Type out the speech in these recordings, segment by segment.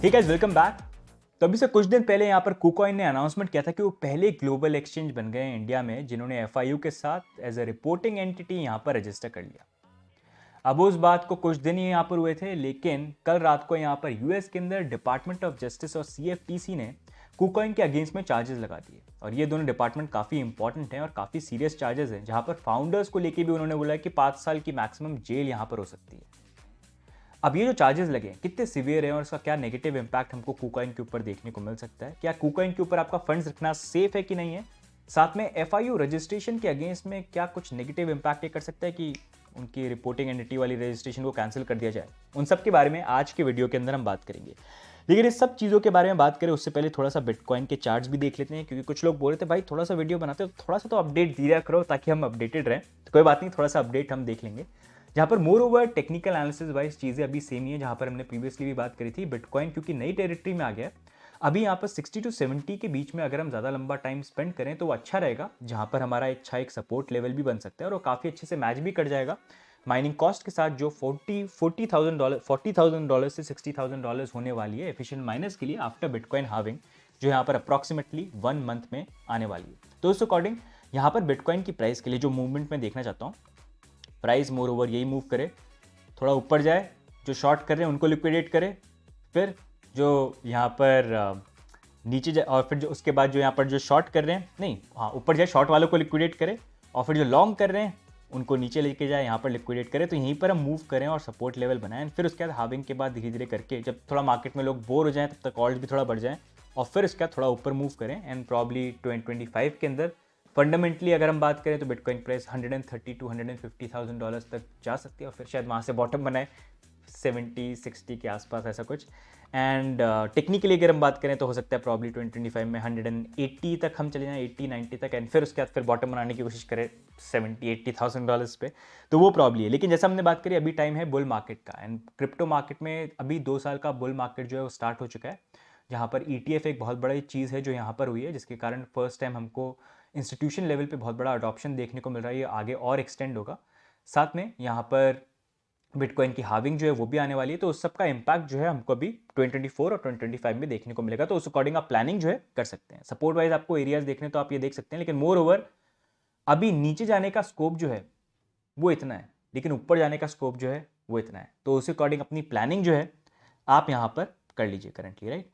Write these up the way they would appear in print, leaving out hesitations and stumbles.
Hey guys, welcome back. तो अभी से कुछ दिन पहले यहाँ पर KuCoin ने अनाउंसमेंट किया था कि वो पहले ग्लोबल एक्सचेंज बन गए हैं इंडिया में जिन्होंने एफआईयू के साथ एज अ रिपोर्टिंग एंटिटी यहाँ पर रजिस्टर कर लिया। अब उस बात को कुछ दिन ही यहाँ पर हुए थे, लेकिन कल रात को यहाँ पर यूएस के अंदर डिपार्टमेंट ऑफ जस्टिस और सीएफटीसी ने KuCoin के अगेंस्ट में चार्जेस लगा दिए। और ये दोनों डिपार्टमेंट काफ़ी इंपॉर्टेंट हैं और काफ़ी सीरियस चार्जेस हैं, जहाँ पर फाउंडर्स को लेके भी उन्होंने बोला कि 5 साल की मैक्सिमम जेल यहाँ पर हो सकती है। अब ये जो चार्जेस लगे हैं कितने सीवियर हैं और इसका क्या नेगेटिव इंपैक्ट हमको KuCoin के ऊपर देखने को मिल सकता है, क्या KuCoin के ऊपर आपका फंड्स रखना सेफ है कि नहीं है, साथ में एफआईयू रजिस्ट्रेशन के अगेंस्ट में क्या कुछ नेगेटिव इंपैक्ट ये कर सकता है कि उनकी रिपोर्टिंग एंटिटी वाली रजिस्ट्रेशन को कैंसिल कर दिया जाए, उन सब के बारे में आज के वीडियो के अंदर हम बात करेंगे। लेकिन इस सब चीज़ों के बारे में बात करें उससे पहले थोड़ा सा बिटकॉइन के चार्ट्स भी देख लेते हैं, क्योंकि कुछ लोग बोल रहे थे भाई थोड़ा सा वीडियो बनाते हो थोड़ा सा तो अपडेट दिया करो ताकि हम अपडेटेड रहें। तो कोई बात नहीं, थोड़ा सा अपडेट हम देख लेंगे। जहाँ पर more over technical analysis wise चीज़ें अभी सेम ही है, जहाँ पर हमने प्रीवियसली भी बात करी थी। बिटकॉइन क्योंकि नई टेरिटरी में आ गया है, अभी यहाँ पर 60 to 70 के बीच में अगर हम ज़्यादा लंबा टाइम स्पेंड करें तो वो अच्छा रहेगा, जहाँ पर हमारा एक सपोर्ट लेवल भी बन सकता है और वो काफ़ी अच्छे से मैच भी कर जाएगा माइनिंग कॉस्ट के साथ, जो $40,000 से $60,000 होने वाली है एफिशिएंट माइनर्स के लिए आफ्टर बिटकॉइन हार्विंग, जो यहाँ पर अप्रॉक्सीमेटली 1 मंथ में आने वाली है। तो उस अकॉर्डिंग यहाँ पर बिटकॉइन की प्राइस के लिए जो मूवमेंट मैं देखना चाहता हूँ, प्राइस मोर ओवर यही मूव करे, थोड़ा ऊपर जाए, जो शॉर्ट कर रहे हैं उनको लिक्विडेट करे, फिर जो यहाँ पर नीचे जाए और फिर जो उसके बाद जो यहाँ पर जो शॉर्ट कर रहे हैं नहीं हाँ ऊपर जाए, शॉर्ट वालों को लिक्विडेट करे और फिर जो लॉन्ग कर रहे हैं उनको नीचे लेके जाए, यहाँ पर लिक्विडेट करें। तो यहीं पर हम मूव करें और सपोर्ट लेवल बनाएं, फिर उसके बाद हार्विंग के बाद धीरे धीरे करके जब थोड़ा मार्केट में लोग बोर हो जाएं तब तक ऑल्ट भी थोड़ा बढ़ जाएं और फिर उसके बाद थोड़ा ऊपर मूव करें। एंड प्रॉब्ली 2025 के अंदर फंडामेंटली अगर हम बात करें तो बिटकॉइन प्राइस 130 to 150,000 डॉलर्स तक जा सकती है और फिर शायद वहाँ से बॉटम बनाए 70-60 के आसपास, ऐसा कुछ। एंड टेक्निकली अगर हम बात करें तो हो सकता है प्रॉब्ली 2025 में 180 तक हम चले जाएं, 80-90 तक, एंड फिर उसके बाद फिर बॉटम बनाने की कोशिश करें 70-80,000 डॉलर्स पे, तो वो प्रॉब्ली है। लेकिन जैसा हमने बात करी अभी टाइम है बुल मार्केट का, एंड क्रिप्टो मार्केट में अभी 2 साल का बुल मार्केट जो है वो स्टार्ट हो चुका है, जहाँ पर ETF एक बहुत बड़ी चीज़ है जो यहाँ पर हुई है, जिसके कारण फर्स्ट टाइम हमको इंस्टीट्यूशन लेवल पे बहुत बड़ा अडॉप्शन देखने को मिल रहा है। ये आगे और एक्सटेंड होगा। साथ में यहाँ पर बिटकॉइन की हार्विंग जो है वो भी आने वाली है, तो उस सब का इम्पैक्ट जो है हमको अभी 2024 और 2025 में देखने को मिलेगा। तो उस अकॉर्डिंग आप प्लानिंग जो है कर सकते हैं। सपोर्ट वाइज आपको एरियाज देखने तो आप ये देख सकते हैं, लेकिन मोर ओवर अभी नीचे जाने का स्कोप जो है वो इतना है, लेकिन ऊपर जाने का स्कोप जो है वो इतना है। तो उस अकॉर्डिंग अपनी प्लानिंग जो है आप यहाँ पर कर लीजिए करंटली, राइट।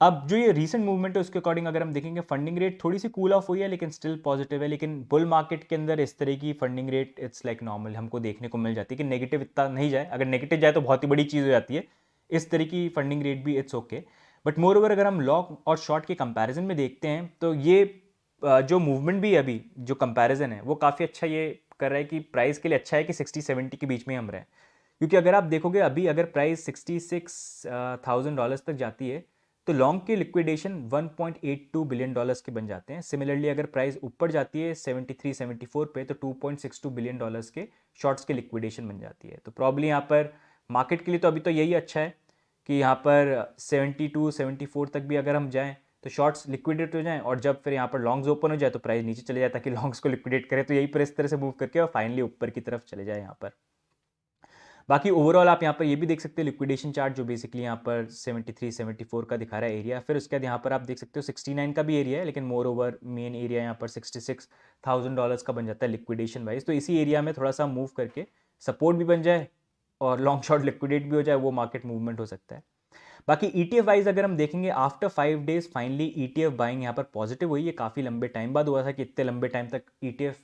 अब जो ये रीसेंट मूवमेंट है उसके अकॉर्डिंग अगर हम देखेंगे फंडिंग रेट थोड़ी सी कूल ऑफ हुई है, लेकिन स्टिल पॉजिटिव है। लेकिन बुल मार्केट के अंदर इस तरह की funding rate it's like normal हमको देखने को मिल जाती है कि नेगेटिव इतना नहीं जाए। अगर नेगेटिव जाए तो बहुत ही बड़ी चीज़ हो जाती है। इस तरह की फंडिंग रेट भी it's okay. But more over अगर हम लॉन्ग और शॉर्ट के कंपैरिजन में देखते हैं तो ये जो मूवमेंट भी अभी जो कंपैरिजन है वो काफ़ी अच्छा ये कर रहा है कि प्राइस के लिए अच्छा है कि 60-70 के बीच में हम रहे। क्योंकि अगर आप देखोगे अभी अगर प्राइस $66,000 तक जाती है तो लॉन्ग के लिक्विडेशन $1.82 बिलियन के बन जाते हैं। सिमिलरली अगर प्राइस ऊपर जाती है 73-74 पे तो $2.62 बिलियन के शॉर्ट्स के लिक्विडेशन बन जाती है। तो प्रॉब्ली यहाँ पर मार्केट के लिए तो अभी तो यही अच्छा है कि यहाँ पर 72-74 तक भी अगर हम जाएं तो शॉर्ट्स लिक्विडेट हो जाएं, और जब फिर यहाँ पर लॉन्ग्स ओपन हो जाए तो प्राइस नीचे चले जाए ताकि लॉन्ग्स को लिक्विडेट करे। तो यही पर इस तरह से मूव करके और फाइनली ऊपर की तरफ चले जाए यहाँ पर। बाकी ओवरऑल आप यहाँ पर ये भी देख सकते हैं लिक्विडेशन चार्ट जो बेसिकली यहाँ पर 73-74 का दिखा रहा है एरिया। फिर उसके बाद यहाँ पर आप देख सकते हो 69 का भी एरिया है, लेकिन मोर ओवर मेन एरिया यहाँ पर $66,000 का बन जाता है लिक्विडेशन वाइज। तो इसी एरिया में थोड़ा सा मूव करके सपोर्ट भी बन जाए और लॉन्ग शॉर्ट लिक्विडेट भी हो जाए, वो मार्केट मूवमेंट हो सकता है। बाकी ETF वाइज अगर हम देखेंगे after 5 days finally ETF buying यहाँ पर पॉजिटिव हुई। ये काफ़ी लंबे टाइम बाद हुआ था कि इतने लंबे टाइम तक ETF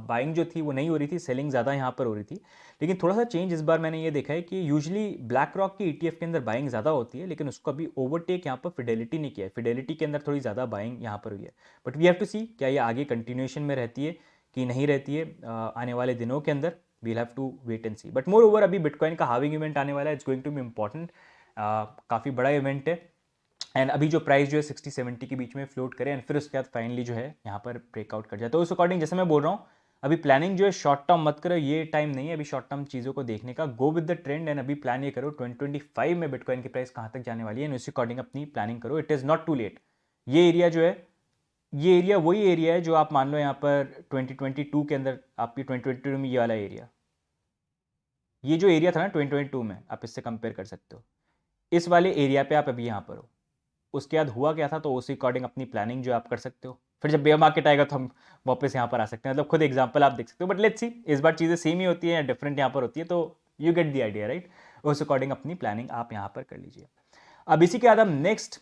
बाइंग जो थी वो नहीं हो रही थी, सेलिंग ज़्यादा यहाँ पर हो रही थी। लेकिन थोड़ा सा चेंज इस बार मैंने ये देखा है कि यूजुअली ब्लैक रॉक की ETF के अंदर बाइंग ज़्यादा होती है, लेकिन उसको अभी ओवरटेक यहाँ पर फिडेलिटी नहीं किया है। फिडेलिटी के अंदर थोड़ी ज़्यादा बाइंग यहाँ पर हुई है। बट वी हैव टू सी क्या ये आगे कंटिन्यूएशन में रहती है कि नहीं रहती है आने वाले दिनों के अंदर। We'll have to wait and see. But moreover अभी बिटकॉइन का हार्विंग इवेंट आने वाला है, it's going to be important, काफ़ी बड़ा इवेंट है। एंड अभी जो प्राइस जो है 60-70 के बीच में फ्लोट करे एंड फिर उसके बाद फाइनली जो है यहाँ पर ब्रेकआउट कर जाए। तो उस अकॉर्डिंग जैसे मैं बोल रहा हूँ अभी प्लानिंग जो है शॉर्ट टर्म मत करो, ये टाइम नहीं है अभी शॉर्ट टर्म चीज़ों को देखने का। Go with the trend and अभी प्लान ये करो 2025 में बिटकॉइन की प्राइस कहाँ तक जाने वाली है, उसी अकॉर्डिंग अपनी प्लानिंग करो। It is not too late. ये एरिया जो है ये एरिया वही एरिया है जो आप मान लो यहाँ पर 2022 के अंदर आपकी 2022 में ये वाला एरिया, ये जो एरिया था ना 2022 में, आप इससे कंपेयर कर सकते हो। इस वाले एरिया पे आप अभी यहाँ पर हो, उसके बाद हुआ क्या था, तो उसी अकॉर्डिंग अपनी प्लानिंग जो आप कर सकते हो। फिर जब बेयर मार्केट आएगा तो हम वापस यहाँ पर आ सकते हैं, मतलब खुद एग्जांपल आप देख सकते हो। बट लेट्स सी इस बार चीज़ें सेम ही होती है या डिफरेंट यहाँ पर होती है, तो you get the idea right. उस अकॉर्डिंग अपनी प्लानिंग आप यहाँ पर कर लीजिए। अब इसी के बाद हम नेक्स्ट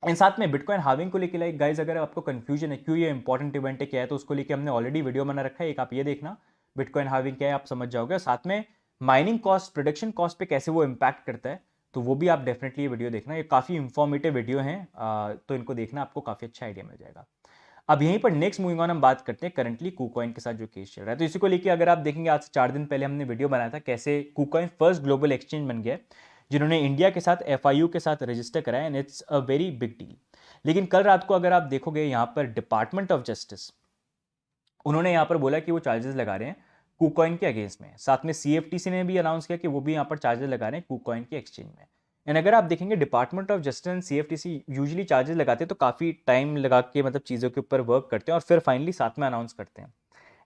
इन साथ में बिटकॉइन हार्विंग को लेकर, लाइक गाइज अगर आपको कंफ्यूजन है क्यों ये इंपॉर्टेंट इवेंट है क्या है, तो उसको लेकर हमने ऑलरेडी वीडियो बना रखा है एक, आप ये देखना बिटकॉइन हार्विंग क्या है, आप समझ जाओगे। साथ में माइनिंग कॉस्ट, प्रोडक्शन कॉस्ट पे कैसे वो इम्पैक्ट करता है, तो वो भी आप डेफिनेटली ये वीडियो देखना, ये काफ़ी इंफॉर्मेटिव वीडियो है, तो इनको देखना आपको काफ़ी अच्छा आइडिया मिल जाएगा। अब यहीं पर नेक्स्ट मूविंग ऑन हम बात करते हैं करंटली कुकॉइन के साथ जो केस चल रहा है। तो इसी को लेकर अगर आप देखेंगे आज से 4 दिन पहले हमने वीडियो बनाया था कैसे कुकॉइन फर्स्ट ग्लोबल एक्सचेंज बन गया, जिन्होंने इंडिया के साथ FIU के साथ रजिस्टर कराया, and it's a very big deal. लेकिन कल रात को अगर आप देखोगे यहाँ पर डिपार्टमेंट ऑफ जस्टिस, उन्होंने यहाँ पर बोला कि वो चार्जेस लगा रहे हैं कुकॉइन के अगेंस्ट में। साथ में CFTC ने भी अनाउंस किया कि वो भी यहाँ पर चार्जेस लगा रहे हैं कुकॉइन के एक्सचेंज में। एंड अगर आप देखेंगे department of justice and CFTC usually charges लगाते हैं तो काफ़ी टाइम लगा के मतलब चीज़ों के ऊपर वर्क करते हैं और फिर फाइनली साथ में अनाउंस करते हैं।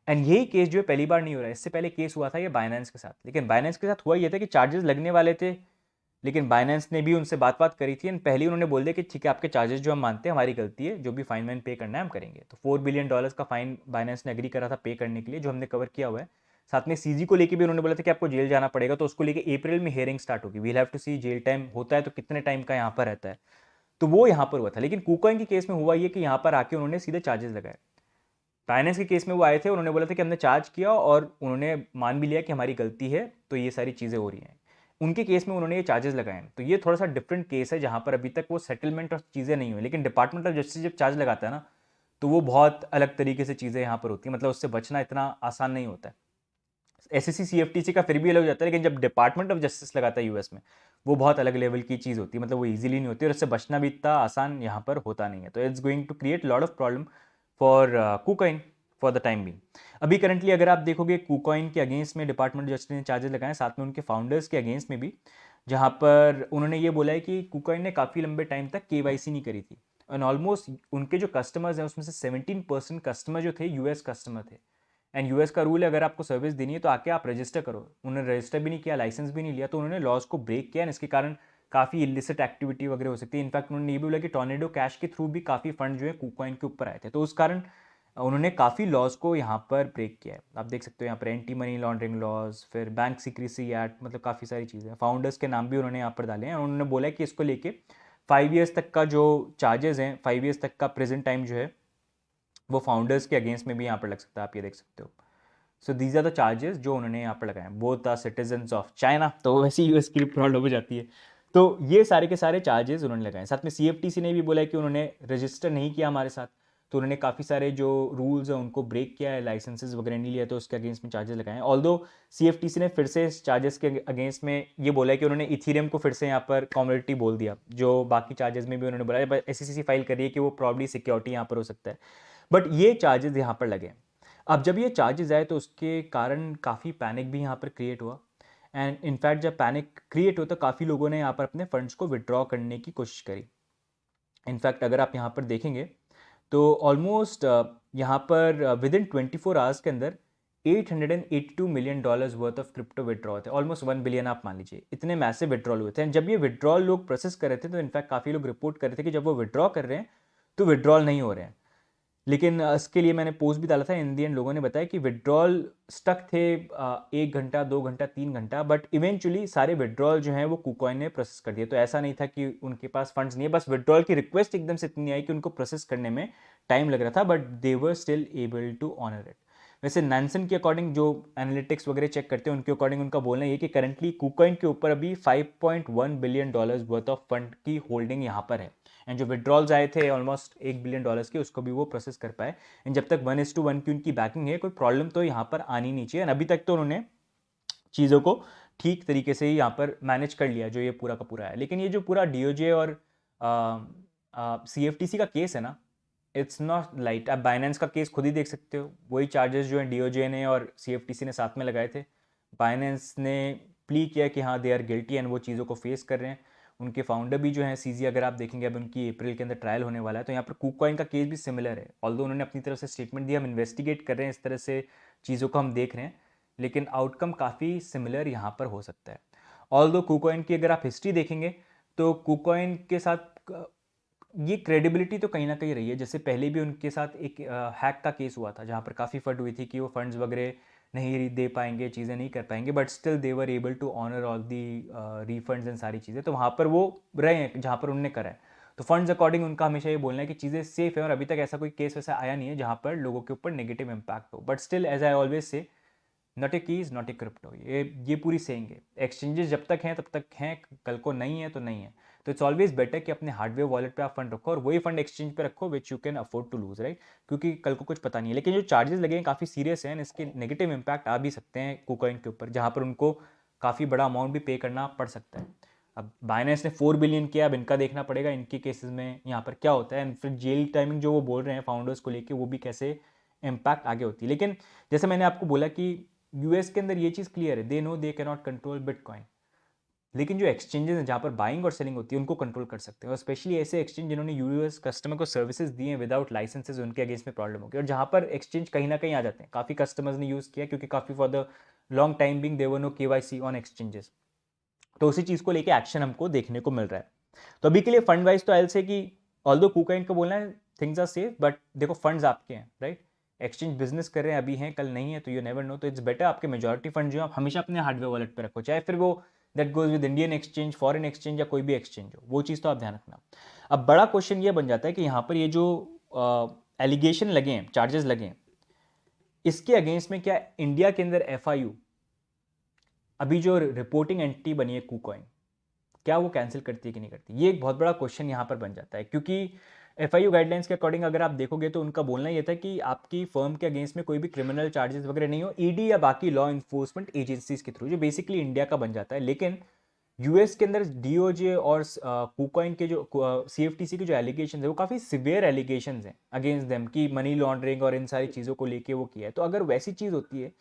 एंड यही केस जो है पहली बार नहीं हो रहा है, इससे पहले केस हुआ था ये बाइनेंस के साथ। लेकिन बाइनेंस के साथ हुआ ये था कि चार्जेस लगने वाले थे, लेकिन बाइनेंस ने भी उनसे बात करी थी एंड पहले उन्होंने बोल दिया कि ठीक है आपके चार्जेस जो हम मानते हैं हमारी गलती है, जो भी फाइन वाइन पे करना है हम करेंगे। तो $4 बिलियन का फाइन बाइनेंस ने एग्री करा था पे करने के लिए, जो हमने कवर किया हुआ है। साथ में CG को लेके भी उन्होंने बोला था कि आपको जेल जाना पड़ेगा, तो उसको लेके अप्रैल में हियरिंग स्टार्ट होगी। We'll have to see jail time होता है तो कितने टाइम का यहाँ पर रहता है, तो वो यहाँ पर हुआ था। लेकिन कुकॉइन के केस में हुआ ये कि यहाँ पर आके उन्होंने सीधे चार्जेस लगाए। बाइनेंस के केस में वो आए थे, उन्होंने बोला था कि हमने चार्ज किया और उन्होंने मान भी लिया कि हमारी गलती है, तो ये सारी चीज़ें हो रही हैं। उनके केस में उन्होंने ये चार्जेस लगाए हैं, तो ये थोड़ा सा डिफरेंट केस है जहाँ पर अभी तक वो सेटलमेंट और चीज़ें नहीं हुई। लेकिन डिपार्टमेंट ऑफ जस्टिस जब चार्ज लगाता है ना, तो वो बहुत अलग तरीके से चीज़ें यहाँ पर होती है, मतलब उससे बचना इतना आसान नहीं होता है। SEC CFTC का फिर भी अलग हो जाता है, लेकिन जब डिपार्टमेंट ऑफ जस्टिस लगाता है US में, वो बहुत अलग लेवल की चीज़ होती है, मतलब वो ईजिली नहीं होती और उससे बचना भी इतना आसान यहाँ पर होता नहीं है। तो it's going to create lot of problem for KuCoin for the time being. अभी करंटली अगर आप देखोगे कुकॉइन के अगेंस्ट में डिपार्टमेंट ऑफ जस्टिस ने चार्जेस लगाए, साथ में उनके फाउंडर्स के अगेंस्ट में भी, जहाँ पर उन्होंने ये बोला है कि कुकॉइन ने काफ़ी लंबे टाइम तक KYC नहीं करी थी। एंड ऑलमोस्ट उनके जो कस्टमर्स हैं उसमें से 17% कस्टमर जो थे US कस्टमर थे। एंड US का रूल है अगर आपको सर्विस देनी है तो आके आप रजिस्टर करो। उन्होंने रजिस्टर भी नहीं किया, लाइसेंस भी नहीं लिया, तो उन्होंने लॉज को ब्रेक किया, इसके कारण काफ़ी इलिसिट एक्टिविटी वगैरह हो सकती है। इनफैक्ट उन्होंने ये भी बोला कि टॉर्नेडो कैश के थ्रू भी काफ़ी फंड जो है कुकॉइन के ऊपर आए थे, तो उस कारण उन्होंने काफ़ी लॉज को यहाँ पर ब्रेक किया है। आप देख सकते हो यहाँ पर एंटी मनी लॉन्ड्रिंग लॉज, फिर बैंक सीक्रेसी एक्ट, मतलब काफ़ी सारी चीज़ें। फाउंडर्स के नाम भी उन्होंने यहाँ पर डाले हैं। उन्होंने बोला है कि इसको लेके 5 ईयर्स तक का जो चार्जेस हैं, 5 ईयर्स तक का प्रेजेंट टाइम जो है वो फाउंडर्स के अगेंस्ट में भी यहाँ पर लग सकता है, आप ये देख सकते हो। So these are the charges जो उन्होंने यहाँ पर लगाए, both are citizens of China, तो वैसे ही US की प्रॉब्लम हो जाती है। तो ये सारे के सारे चार्जेस उन्होंने लगाए। साथ में CFTC ने भी बोला है कि उन्होंने रजिस्टर नहीं किया हमारे साथ, तो उन्होंने काफ़ी सारे जो रूल्स हैं उनको ब्रेक किया है, लाइसेंसेज वगैरह नहीं लिया, तो उसके अगेंस्ट में चार्जेस लगाए हैं। ऑल्दो CFTC ने फिर से इस चार्जेस के अगेंस्ट में ये बोला है कि उन्होंने इथीरियम को फिर से यहाँ पर कॉमोडिटी बोल दिया, जो बाकी चार्जेस में भी उन्होंने बोला है। SEC फाइल करी है कि वो प्रॉब्ली सिक्योरिटी यहाँ पर हो सकता है, बट ये चार्जेस यहाँ पर लगे। अब जब ये चार्जेस आए तो उसके कारण काफ़ी पैनिक भी यहाँ पर क्रिएट हुआ। एंड इनफैक्ट जब पैनिक क्रिएट हुआ तो काफ़ी लोगों ने यहाँ पर अपने फंड्स को विड्रॉ करने की कोशिश करी। इनफैक्ट अगर आप यहाँ पर देखेंगे तो ऑलमोस्ट यहाँ पर विद इन 24 आवर्स के अंदर $882 million worth of crypto withdraw थे। ऑलमोस्ट 1 बिलियन आप मान लीजिए, इतने मैसिव विड्रॉल हुए थे। एंड जब ये विड्रॉल लोग प्रोसेस कर रहे थे तो इनफैक्ट काफ़ी लोग रिपोर्ट कर रहे थे कि जब वो विड्रॉ कर रहे हैं तो विड्रॉल नहीं हो रहे हैं। लेकिन इसके लिए मैंने पोस्ट भी डाला था, इंडियन लोगों ने बताया कि विड्रॉल स्टक थे 1 घंटा 2 घंटा 3 घंटा, बट इवेंचुअली सारे विड्रॉल जो हैं वो कुकॉइन ने प्रोसेस कर दिए। तो ऐसा नहीं था कि उनके पास फंड्स नहीं है, बस विड्रॉल की रिक्वेस्ट एकदम से इतनी आई कि उनको प्रोसेस करने में टाइम लग रहा था, but they were still able to honour it. वैसे नैनसन के अकॉर्डिंग जो एनालिटिक्स वगैरह चेक करते हैं उनके अकॉर्डिंग उनका बोलना ये कि करंटली कुकॉइन के ऊपर अभी $5.1 बिलियन वर्थ ऑफ फंड की होल्डिंग यहाँ पर है। एंड जो विड्रॉल्स आए थे ऑलमोस्ट $1 बिलियन के, उसको भी वो प्रोसेस कर पाए। एंड जब तक 1:1 की उनकी बैकिंग है, कोई प्रॉब्लम तो यहाँ पर आनी नहीं चाहिए। अभी तक तो उन्होंने चीज़ों को ठीक तरीके से ही यहाँ पर मैनेज कर लिया जो ये पूरा का पूरा है। लेकिन ये जो पूरा DOJ और CFTC का केस है ना, इट्स नॉट लाइट। आप बाइनेंस का केस खुद ही देख सकते हो, वही चार्जेस जो हैं DOJ ने और CFTC ने साथ में लगाए थे। बाइनेंस ने प्ली किया कि हाँ दे आर गिल्टी एंड वो चीज़ों को फेस कर रहे हैं। उनके फाउंडर भी जो हैं CZ, अगर आप देखेंगे अब उनकी अप्रैल के अंदर ट्रायल होने वाला है। तो यहाँ पर कुकॉइन का केस भी सिमिलर है, ऑल्दो उन्होंने अपनी तरफ से स्टेटमेंट दिया हम इन्वेस्टिगेट कर रहे हैं, इस तरह से चीज़ों को हम देख रहे हैं, लेकिन आउटकम काफ़ी सिमिलर यहाँ पर हो सकता है। ऑल्दो कुकॉइन की अगर आप हिस्ट्री देखेंगे तो KuCoin के साथ ये क्रेडिबिलिटी तो कहीं ना कहीं रही है। जैसे पहले भी उनके साथ एक हैक का केस हुआ था जहाँ पर काफ़ी फट हुई थी कि वो फंड्स वगैरह नहीं दे पाएंगे, चीज़ें नहीं कर पाएंगे, but still they were able to honour all the refunds and सारी चीज़ें। तो वहाँ पर वो रहे हैं जहाँ पर उनने करा है। तो फंड्स अकॉर्डिंग उनका हमेशा ये बोलना है कि चीज़ें सेफ है, और अभी तक ऐसा कोई केस वैसा आया नहीं है जहाँ पर लोगों के ऊपर नेगेटिव इम्पैक्ट हो। But still as I always say, not a keys not a crypto, ये पूरी सेइंग है। एक्सचेंजेस जब तक हैं तब तक हैं, कल को नहीं है तो नहीं है। तो इट्स ऑलवेज बेटर कि अपने हार्डवेयर वॉलेट पे आप फंड रखो और वही फंड एक्सचेंज पे रखो which you can afford to lose, right? क्योंकि कल को कुछ पता नहीं है। लेकिन जो चार्जेस लगे हैं काफ़ी सीरियस हैं, इसके नेगेटिव इम्पैक्ट आ भी सकते हैं KuCoin के ऊपर, जहाँ पर उनको काफ़ी बड़ा अमाउंट भी पे करना पड़ सकता है। अब बाइनेंस ने 4 बिलियन किया, अब इनका देखना पड़ेगा इनके केसेस में यहाँ पर क्या होता है, एंड फिर जेल टाइमिंग जो वो बोल रहे हैं फाउंडर्स को लेके, वो भी कैसे इम्पैक्ट आगे होती है। लेकिन जैसे मैंने आपको बोला कि यूएस के अंदर ये चीज़ क्लियर है, they know they can not control bitcoin, लेकिन जो एक्सचेंजेस हैं जहाँ पर बाइंग और सेलिंग होती है उनको कंट्रोल कर सकते हैं। और स्पेशली ऐसे एक्सचेंज जिन्होंने यूएस कस्टमर को सर्विसेज दी हैं विदाउट लाइसेंसेज, उनके अगेंस्ट में प्रॉब्लम होगी। और जहाँ पर एक्सचेंज कहीं ना कहीं आ जाते हैं, काफ़ी कस्टमर्स ने यूज़ किया क्योंकि काफ़ी for the long time being there no KYC on exchanges. तो उसी चीज़ को लेके एक्शन हमको देखने को मिल रहा है। तो अभी के लिए फंड वाइज तो आई से कि ऑल्दो KuCoin का बोलना है थिंग्स आर सेफ, बट देखो फंड्स आपके हैं, राइट? एक्सचेंज बिजनेस कर रहे हैं, अभी हैं कल नहीं है, तो यू नेवर नो। तो इट्स बेटर आपके मेजॉरिटी फंड जो आप हमेशा अपने हार्डवेयर वॉलेट पे रखो, चाहे फिर वो that goes with Indian exchange, foreign exchange या कोई भी एक्सचेंज हो, वो चीज़ तो आप ध्यान रखना। अब बड़ा क्वेश्चन ये बन जाता है कि यहाँ पर ये जो एलिगेशन लगे हैं, चार्जेस लगे हैं, इसके अगेंस्ट में क्या इंडिया के अंदर FIU अभी जो रिपोर्टिंग एंटिटी बनी है KuCoin, क्या वो कैंसिल करती है कि नहीं करती? ये एक बहुत बड़ा क्वेश्चन यहाँ पर बन जाता है, क्योंकि FIU गाइडलाइंस के अकॉर्डिंग अगर आप देखोगे तो उनका बोलना ये था कि आपकी फर्म के अगेंस्ट में कोई भी क्रिमिनल चार्जेस वगैरह नहीं हो ED या बाकी लॉ इन्फोर्समेंट एजेंसीज के थ्रू, जो बेसिकली इंडिया का बन जाता है। लेकिन यूएस के अंदर DOJ और KuCoin के जो CFTC के जो एलिगेशन है वो काफ़ी सिवियर एलिगेशन हैं अगेंस्ट देम, कि मनी लॉन्ड्रिंग और इन सारी चीज़ों को लेके वो किया है। तो अगर वैसी चीज़ होती है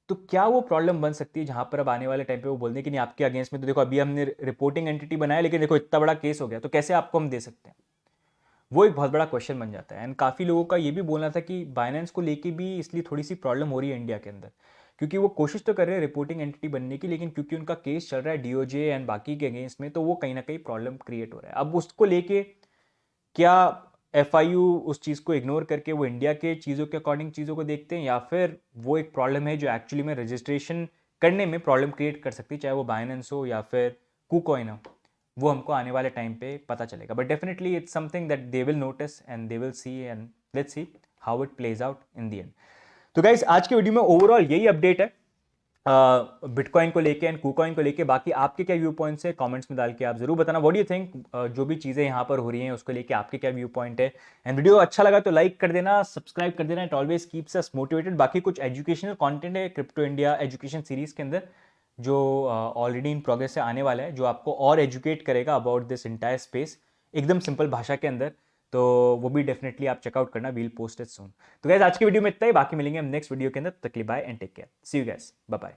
तो क्या वो प्रॉब्लम बन सकती है जहां पर अब आने वाले टाइम पे वो बोल दें कि नहीं आपके अगेंस्ट में तो देखो अभी हमने रिपोर्टिंग एंटिटी बनाया, लेकिन देखो इतना बड़ा केस हो गया, तो कैसे आपको हम दे सकते हैं? वो एक बहुत बड़ा क्वेश्चन बन जाता है। एंड काफ़ी लोगों का ये भी बोलना था कि बाइनेंस को लेके भी इसलिए थोड़ी सी प्रॉब्लम हो रही है इंडिया के अंदर, क्योंकि वो कोशिश तो कर रहे हैं रिपोर्टिंग एंटिटी बनने की, लेकिन क्योंकि उनका केस चल रहा है DOJ एंड बाकी के अगेंस्ट में, तो वो कहीं ना कहीं प्रॉब्लम क्रिएट हो रहा है। अब उसको लेके क्या FIU उस चीज़ को इग्नोर करके वो इंडिया के चीज़ों के अकॉर्डिंग चीज़ों को देखते हैं, या फिर वो एक प्रॉब्लम है जो एक्चुअली में रजिस्ट्रेशन करने में प्रॉब्लम क्रिएट कर सकती है, चाहे वो बाइनेंस हो या फिर KuCoin हो, वो हमको आने वाले टाइम पे पता चलेगा। But definitely it's something that they will notice and they will see, and let's see how it plays out in the end. तो गाइस आज के वीडियो में ओवरऑल यही अपडेट है बिटकॉइन को लेके एंड KuCoin को लेके। बाकी आपके क्या व्यू पॉइंट्स है कमेंट्स में डाल के आप जरूर बताना व्हाट डू यू थिंक, जो भी चीज़ें यहाँ पर हो रही हैं उसको लेके आपके क्या व्यू पॉइंट है। एंड वीडियो अच्छा लगा तो लाइक कर देना, सब्सक्राइब कर देना, it always keeps us motivated. बाकी कुछ एजुकेशनल कंटेंट है क्रिप्टो इंडिया एजुकेशन सीरीज के अंदर जो ऑलरेडी इन प्रोग्रेस से आने वाला है, जो आपको और एजुकेट करेगा अबाउट दिस इंटायर स्पेस एकदम सिंपल भाषा के अंदर। तो वो भी डेफिनेटली आप चेकआउट करना, वील पोस्ट इट सून। तो गाइस आज की वीडियो में इतना ही, बाकी मिलेंगे हम नेक्स्ट वीडियो के अंदर। तक के लिए bye and take care, see you guys, bye bye.